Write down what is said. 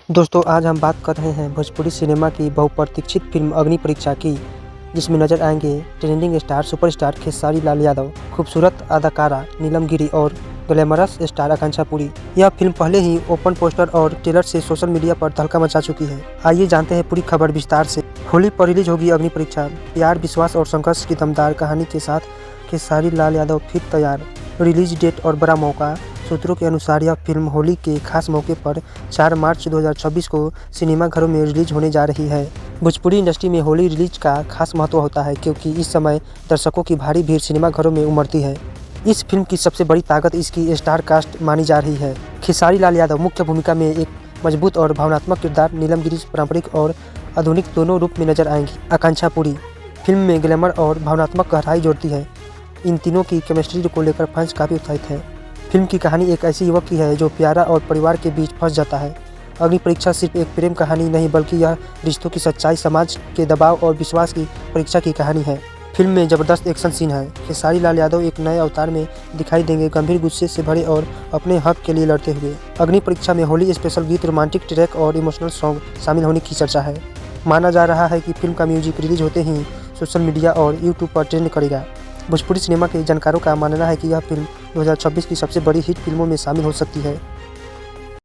दोस्तों आज हम बात कर रहे हैं भोजपुरी सिनेमा की बहुप्रतीक्षित फिल्म अग्नि परीक्षा की, जिसमें नजर आएंगे trending star superstar Khesari Lal Yadav, खूबसूरत अदाकारा नीलम गिरी और ग्लैमरस स्टार आकांक्षा पुरी। यह फिल्म पहले ही ओपन पोस्टर और ट्रेलर से सोशल मीडिया पर तहलका मचा चुकी है। आइए जानते हैं पूरी खबर विस्तार से। होली पर रिलीज होगी अग्नि परीक्षा। प्यार, विश्वास और संघर्ष की दमदार कहानी के साथ खेसारी लाल यादव फिर तैयार। रिलीज डेट और बड़ा मौका। सूत्रों के अनुसार यह फिल्म होली के खास मौके पर 4 मार्च 2026 को सिनेमाघरों में रिलीज होने जा रही है। भोजपुरी इंडस्ट्री में होली रिलीज का खास महत्व होता है, क्योंकि इस समय दर्शकों की भारी भीड़ सिनेमाघरों में उमड़ती है। इस फिल्म की सबसे बड़ी ताकत इसकी स्टार कास्ट मानी जा रही है। खेसारी लाल यादव मुख्य भूमिका में एक मजबूत और भावनात्मक किरदार, नीलम गिरी पारंपरिक और आधुनिक दोनों रूप में नजर आएंगी। आकांक्षा पुरी फिल्म में ग्लैमर और भावनात्मक गहराई जोड़ती है। इन तीनों की केमिस्ट्री को लेकर फैंस काफ़ी उत्साहित है। फिल्म की कहानी एक ऐसे युवक की है जो प्यारा और परिवार के बीच फंस जाता है। अग्नि परीक्षा सिर्फ एक प्रेम कहानी नहीं, बल्कि यह रिश्तों की सच्चाई, समाज के दबाव और विश्वास की परीक्षा की कहानी है। फिल्म में जबरदस्त एक्शन सीन है। खेसारी लाल यादव एक नए अवतार में दिखाई देंगे, गंभीर गुस्से से भरे और अपने हक के लिए लड़ते हुए। अग्नि परीक्षा में होली स्पेशल गीत, रोमांटिक ट्रैक और इमोशनल सॉन्ग शामिल होने की चर्चा है। माना जा रहा है कि फिल्म का म्यूजिक रिलीज होते ही सोशल मीडिया और यूट्यूब पर ट्रेंड करेगा। भोजपुरी सिनेमा के जानकारों का मानना है कि यह फिल्म 2026 की सबसे बड़ी हिट फिल्मों में शामिल हो सकती है।